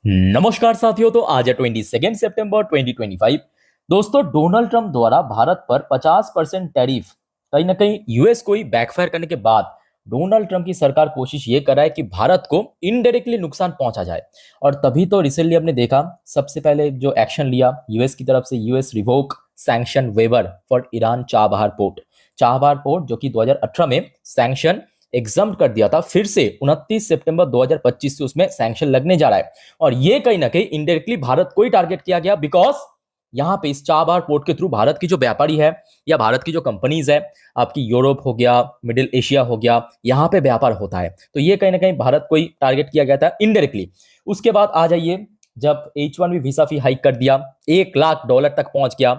नमस्कार साथियों। तो आज है 22 सितंबर 2025। दोस्तों, डोनाल्ड ट्रंप द्वारा भारत पर 50% टैरिफ कहीं ना कहीं यूएस को ही बैकफायर करने के बाद डोनाल्ड ट्रंप की सरकार कोशिश ये कर रहा है कि भारत को इनडायरेक्टली नुकसान पहुंचा जाए। और तभी तो रिसेंटली हमने देखा, सबसे पहले जो एक्शन लिया यूएस की तरफ से, US revoke sanction waiver for Iran Chabahar port जो कि 2018 में सैंक्शन एग्जम्प्ट कर दिया था, फिर से 29 सितंबर 2025 से उसमें सैंक्शन लगने जा रहा है। और ये कहीं ना कहीं इनडायरेक्टली भारत को ही टारगेट किया गया, बिकॉज यहाँ पे इस चाबहार पोर्ट के थ्रू भारत की जो व्यापारी है या भारत की जो कंपनीज है, आपकी यूरोप हो गया, मिडिल एशिया हो गया, यहाँ पे व्यापार होता है। तो ये कहीं ना कहीं भारत को ही टारगेट किया गया था इनडायरेक्टली। उसके बाद आ जाइए, जब H1B वीजा फी हाइक कर दिया, $1 लाख तक पहुंच गया,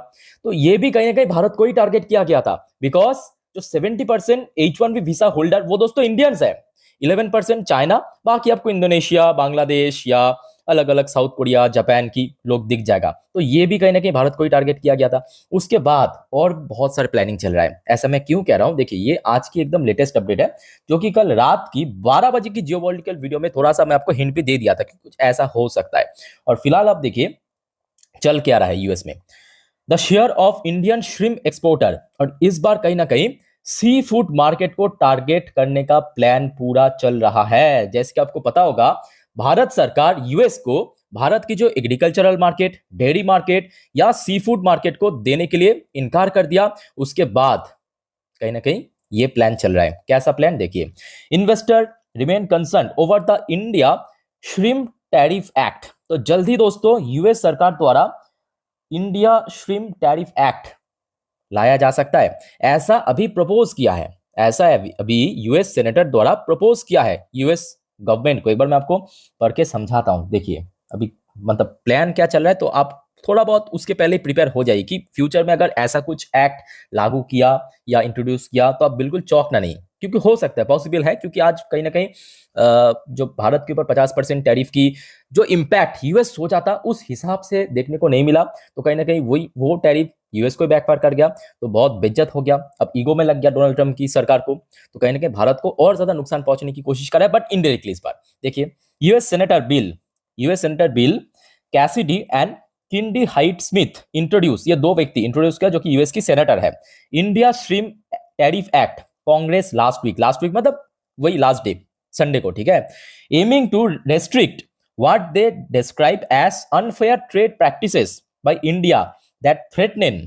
तो ये भी कहीं ना कहीं भारत को ही टारगेट किया गया था, बिकॉज जो 70% H1B वीजा होल्डर वो दोस्तों इंडियंस है, 11% चाइना, बाकी आपको इंडोनेशिया, बांग्लादेश या अलग अलग साउथ कोरिया, जापान की लोग दिख जाएगा। तो ये भी कहीं ना कहीं भारत को ही टारगेट किया गया था। उसके बाद और बहुत सारे प्लानिंग चल रहा है। ऐसा मैं क्यों कह रहा हूं, देखिए ये आज की एकदम लेटेस्ट अपडेट है, जो कि कल रात की 12 बजे की जियोपॉलिटिकल वीडियो में थोड़ा सा मैं आपको हिंट भी दे दिया था कि कुछ ऐसा हो सकता है। और फिलहाल आप देखिए चल क्या रहा है यूएस में, the share of Indian shrimp exporter. और इस बार कहीं ना कहीं सी फूड मार्केट को टारगेट करने का प्लान पूरा चल रहा है। जैसे कि आपको पता होगा, भारत सरकार यूएस को भारत की जो एग्रीकल्चरल मार्केट, डेयरी मार्केट या सी फूड मार्केट को देने के लिए इनकार कर दिया। उसके बाद कहीं ना कहीं ये प्लान चल रहा है। कैसा प्लान, देखिए, investor remain concern over the India shrimp tariff act. तो जल्द ही दोस्तों यूएस सरकार द्वारा इंडिया श्रिम्प टैरिफ एक्ट लाया जा सकता है, ऐसा अभी प्रपोज किया है। ऐसा अभी यूएस सेनेटर द्वारा प्रपोज किया है यूएस गवर्नमेंट को। एक बार मैं आपको पढ़ के समझाता हूं। देखिए अभी मतलब प्लान क्या चल रहा है, तो आप थोड़ा बहुत उसके पहले प्रिपेयर हो जाइए कि फ्यूचर में अगर ऐसा कुछ एक्ट लागू किया या इंट्रोड्यूस किया तो आप बिल्कुल चौंकना नहीं, क्योंकि हो सकता है, पॉसिबल है, क्योंकि आज कहीं ना कहीं जो भारत के ऊपर 50% टैरिफ की जो इम्पैक्ट यूएस सोचा था उस हिसाब से देखने को नहीं मिला। तो कहीं ना कहीं वही वो टैरिफ यूएस को बैकफायर कर गया, तो बहुत बेइज्जत हो गया, अब ईगो में लग गया डोनाल्ड ट्रंप की सरकार को। तो कहीं ना कहीं भारत को और ज्यादा नुकसान पहुंचने की कोशिश कर रहा है, बट इनडायरेक्टली इस बार। देखिए, US senator Bill Cassidy and Cindy Hyde Smith introduce, ये दो व्यक्ति इंट्रोड्यूस किया जो कि यूएस की सेनेटर है, India shrimp tariff act Congress last week मतलब वही लास्ट डे, संडे को, ठीक है, aiming to restrict what they describe as unfair trade practices by India that threaten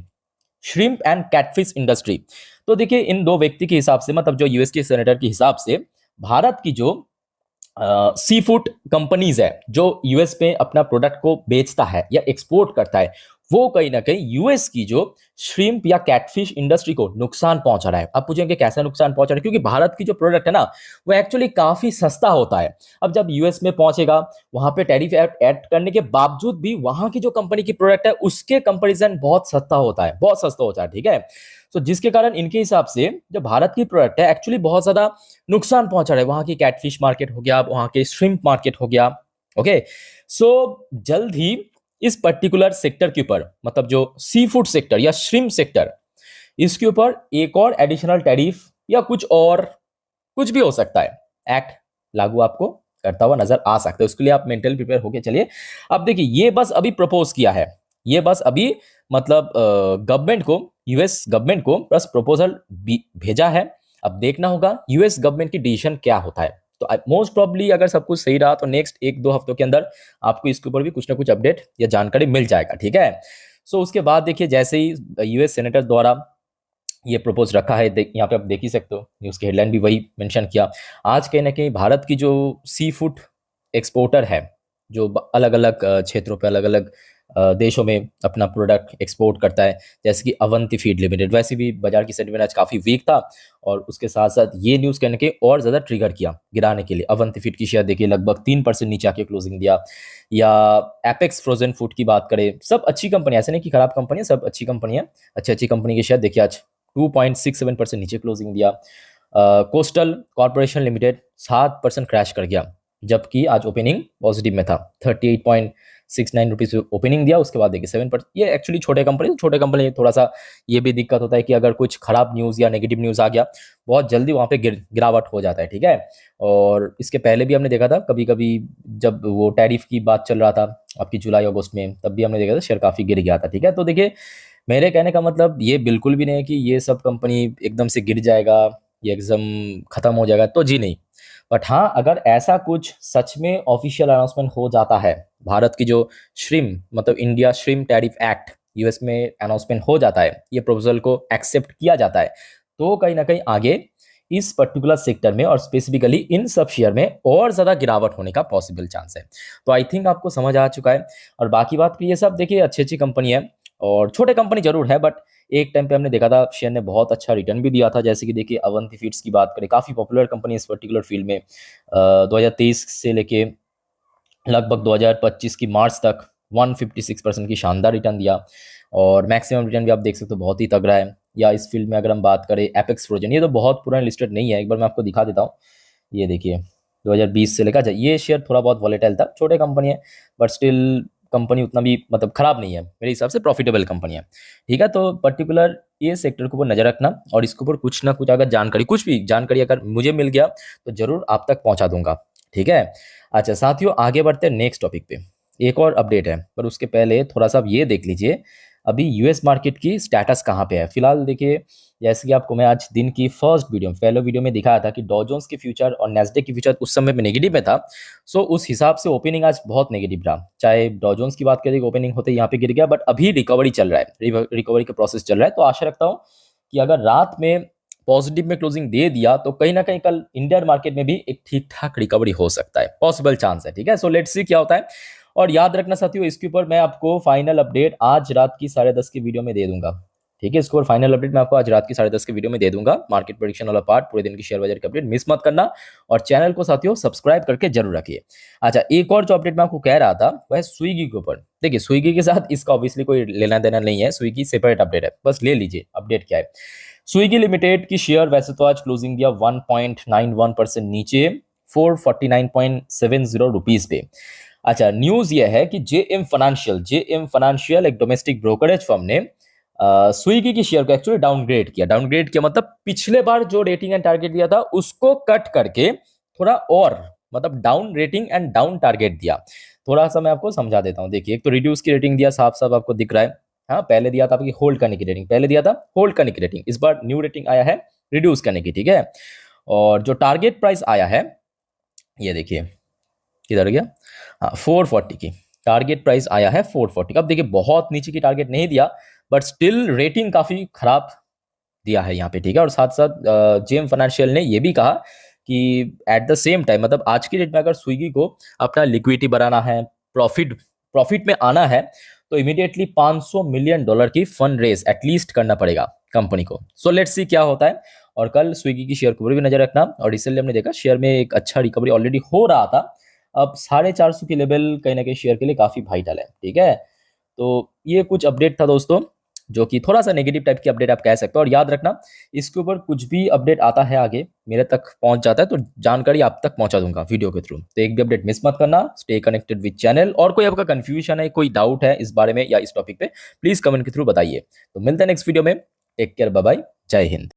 shrimp and catfish industry. तो देखिए इन दो व्यक्ति के हिसाब से, मतलब जो यूएस के सेनेटर के हिसाब से, भारत की जो सी फूड कंपनीज है जो यूएस में अपना प्रोडक्ट को बेचता है या एक्सपोर्ट करता है, वो कहीं ना कहीं यूएस की जो श्रिम्प या कैटफिश इंडस्ट्री को नुकसान पहुंचा रहा है। अब पूछेंगे कैसा नुकसान पहुंचा रहा है, क्योंकि भारत की जो प्रोडक्ट है ना वो एक्चुअली काफी सस्ता होता है। अब जब यूएस में पहुंचेगा, वहां पे टैरिफ ऐड करने के बावजूद भी वहां की जो कंपनी की प्रोडक्ट है उसके कंपेरिजन बहुत सस्ता होता है, ठीक है। तो जिसके कारण इनके हिसाब से जो भारत की प्रोडक्ट है एक्चुअली बहुत ज्यादा नुकसान पहुंचा रहा है। वहां की कैटफिश मार्केट हो गया, वहां के श्रिम्प मार्केट हो गया। ओके, सो जल्द ही इस पर्टिकुलर सेक्टर के ऊपर, मतलब जो सी फूड सेक्टर या श्रिम्प सेक्टर, इसके ऊपर एक और एडिशनल टैरिफ या कुछ भी हो सकता है, एक्ट लागू आपको करता हुआ नजर आ सकता है। उसके लिए आप मेंटली प्रिपेयर होके चलिए। अब देखिए ये बस अभी प्रपोज किया है, ये बस अभी मतलब गवर्नमेंट को, यूएस गवर्नमेंट को बस प्रपोजल भेजा है। अब देखना होगा यूएस गवर्नमेंट की डिसीजन क्या होता है। तो मोस्ट प्रॉब्ली अगर सब कुछ सही रहा तो नेक्स्ट 1-2 हफ्तों के अंदर आपको इसके ऊपर भी कुछ ना कुछ अपडेट या जानकारी मिल जाएगा, ठीक है। सो उसके बाद देखिए, जैसे ही यूएस सेनेटर द्वारा ये प्रपोज रखा है, यहाँ पे आप देख ही सकते हो, न्यूज़ की हेडलाइन भी वही मेंशन किया। आज कहीं ना कहीं भारत की जो सी फूड एक्सपोर्टर है, जो अलग अलग क्षेत्रों पे, अलग अलग देशों में अपना प्रोडक्ट एक्सपोर्ट करता है, जैसे कि अवंती फीड लिमिटेड, वैसे भी बाजार की सेंटिमेंट आज काफ़ी वीक था। और उसके साथ साथ ये न्यूज़ कहने के और ज़्यादा ट्रिगर किया गिराने के लिए। अवंती फीड की शेयर देखिए लगभग 3% नीचे आके क्लोजिंग दिया। या एपेक्स फ्रोजन फूड की बात करें, सब अच्छी कंपनी, ऐसे नहीं कि खराब कंपनी है, सब अच्छी कंपनी है। अच्छी कंपनी की शेयर देखिए आज 2.67% नीचे क्लोजिंग दिया। कोस्टल कॉर्पोरेशन लिमिटेड 7% क्रैश कर गया, जबकि आज ओपनिंग पॉजिटिव में था, 38. ₹69 ओपनिंग दिया, उसके बाद देखिए 7%। ये एक्चुअली छोटे कंपनी थोड़ा सा ये भी दिक्कत होता है कि अगर कुछ खराब न्यूज़ या नेगेटिव न्यूज़ आ गया, बहुत जल्दी वहाँ पे गिरावट हो जाता है, ठीक है। और इसके पहले भी हमने देखा था कभी कभी, जब वो टैरिफ की बात चल रहा था आपकी जुलाई अगस्त में, तब भी हमने देखा था शेयर काफ़ी गिर गया था, ठीक है। तो देखिए मेरे कहने का मतलब ये बिल्कुल भी नहीं है कि ये सब कंपनी एकदम से गिर जाएगा, ये एकदम खत्म हो जाएगा, तो जी नहीं। बट हाँ, अगर ऐसा कुछ सच में ऑफिशियल अनाउंसमेंट हो जाता है, भारत की जो श्रिम मतलब India shrimp tariff act US में अनाउंसमेंट हो जाता है, ये प्रपोजल को एक्सेप्ट किया जाता है, तो कहीं ना कहीं आगे इस पर्टिकुलर सेक्टर में और स्पेसिफिकली इन सब शेयर में और ज़्यादा गिरावट होने का पॉसिबल चांस है। तो आई थिंक आपको समझ आ चुका है। और बाकी बात की, ये सब देखिए अच्छी अच्छी कंपनी है और छोटे कंपनी जरूर है, बट एक टाइम पे हमने देखा था शेयर ने बहुत अच्छा रिटर्न भी दिया था। जैसे कि देखिए अवंती फीड्स की बात करें, काफ़ी पॉपुलर कंपनी इस पर्टिकुलर फील्ड में, 2023 से लेके लगभग 2025 की मार्च तक 156% की शानदार रिटर्न दिया। और मैक्सिमम रिटर्न भी आप देख सकते हो बहुत ही तगड़ा है। या इस फील्ड में अगर हम बात करें एपेक्स फ्रोजन, ये तो बहुत पुराना लिस्टेड नहीं है, एक बार मैं आपको दिखा देता हूँ। ये देखिए 2020 से लेकर ये शेयर थोड़ा बहुत वॉलेटाइल था, छोटे कंपनी है बट स्टिल कंपनी उतना भी मतलब खराब नहीं है, मेरे हिसाब से प्रॉफिटेबल कंपनी है, ठीक है। तो पर्टिकुलर ये सेक्टर के ऊपर नजर रखना और इसके ऊपर कुछ ना कुछ अगर जानकारी, कुछ भी जानकारी अगर मुझे मिल गया तो जरूर आप तक पहुंचा दूंगा, ठीक है। अच्छा साथियों, आगे बढ़ते हैं नेक्स्ट टॉपिक पे। एक और अपडेट है, पर उसके पहले थोड़ा सा आप ये देख लीजिए अभी यूएस मार्केट की स्टेटस कहाँ पे है फिलहाल। देखिए जैसे कि आपको मैं आज दिन की फर्स्ट वीडियो पहले वीडियो में दिखाया था कि डॉ जोन्स की फ्यूचर और नैस्डैक की फ्यूचर उस समय में नेगेटिव में था। सो उस हिसाब से ओपनिंग आज बहुत नेगेटिव रहा। चाहे डॉ जोन्स की बात करें, ओपनिंग होते यहाँ पे गिर गया, बट अभी रिकवरी चल रहा है, रिकवरी का प्रोसेस चल रहा है। तो आशा रखता हूँ कि अगर रात में पॉजिटिव में क्लोजिंग दे दिया तो कहीं ना कहीं कल इंडियन मार्केट में भी एक ठीक ठाक रिकवरी हो सकता है, पॉसिबल चांस है, ठीक है। सो लेट्स सी क्या होता है। और याद रखना साथियों, इसके ऊपर मैं आपको फाइनल अपडेट आज रात की 10:30 की वीडियो में दे दूंगा, ठीक है। इसके ऊपर फाइनल अपडेट मैं आपको आज रात की 10:30 की वीडियो में दे दूंगा। मार्केट प्रेडिक्शन वाला पार्ट, पूरे दिन की शेयर बाजार की अपडेट मिस मत करना और चैनल को साथियों सब्सक्राइब करके जरूर रखिए। अच्छा, एक और जो अपडेट मैं आपको कह रहा था वह स्विगी के ऊपर। देखिए स्विगी के साथ इसका ऑब्वियसली कोई लेना देना नहीं है, स्विगी सेपरेट अपडेट है, बस ले लीजिए अपडेट क्या है। स्विगी लिमिटेड की शेयर वैसे तो आज क्लोजिंग दिया 1.91% नीचे 449.70 रुपीज पे। अच्छा, न्यूज ये है कि जेएम फाइनेंशियल एक डोमेस्टिक ब्रोकरेज फर्म ने स्विगी की शेयर को एक्चुअली डाउनग्रेड किया मतलब पिछले बार जो रेटिंग एंड टारगेट दिया था उसको कट करके थोड़ा और मतलब down rating and down target दिया। थोड़ा सा मैं आपको समझा देता हूँ। देखिए एक तो रिड्यूस की रेटिंग दिया, साफ साफ आपको दिख रहा है। हाँ, पहले दिया था आपकी होल्ड करने की रेटिंग, पहले दिया था होल्ड करने की रेटिंग, इस बार न्यू रेटिंग आया है रिड्यूस करने की, ठीक है। और जो टारगेट प्राइस आया है ये देखिए किधर गया, हाँ 440 की टारगेट प्राइस आया है 440 का। अब देखिए बहुत नीचे की टारगेट नहीं दिया बट स्टिल रेटिंग काफी खराब दिया है यहाँ पे, ठीक है। और साथ साथ जेएम फाइनेंशियल ने ये भी कहा कि एट द सेम टाइम मतलब आज की डेट में अगर स्विगी को अपना लिक्विडिटी बढ़ाना है, प्रॉफिट में आना है, तो इमीडिएटली $500 मिलियन की फंड रेज एटलीस्ट करना पड़ेगा कंपनी को। सो लेट्स सी क्या होता है। और कल स्विगी की शेयर के ऊपर भी नजर रखना। और इसलिए हमने देखा शेयर में एक अच्छा रिकवरी ऑलरेडी हो रहा था, अब 450 की लेवल कहीं ना कहीं शेयर के लिए काफी वाइटल है, ठीक है। तो ये कुछ अपडेट था दोस्तों, जो कि थोड़ा सा नेगेटिव टाइप की अपडेट आप कह सकते हो। और याद रखना इसके ऊपर कुछ भी अपडेट आता है आगे मेरे तक पहुंच जाता है तो जानकारी आप तक पहुंचा दूंगा वीडियो के थ्रू। तो एक भी अपडेट मिस मत करना, स्टे कनेक्टेड विद चैनल। और कोई आपका कंफ्यूजन है, कोई डाउट है इस बारे में या इस टॉपिक पे, प्लीज कमेंट के थ्रू बताइए। तो मिलते हैं नेक्स्ट वीडियो में। टेक केयर, बाय बाय, जय हिंद।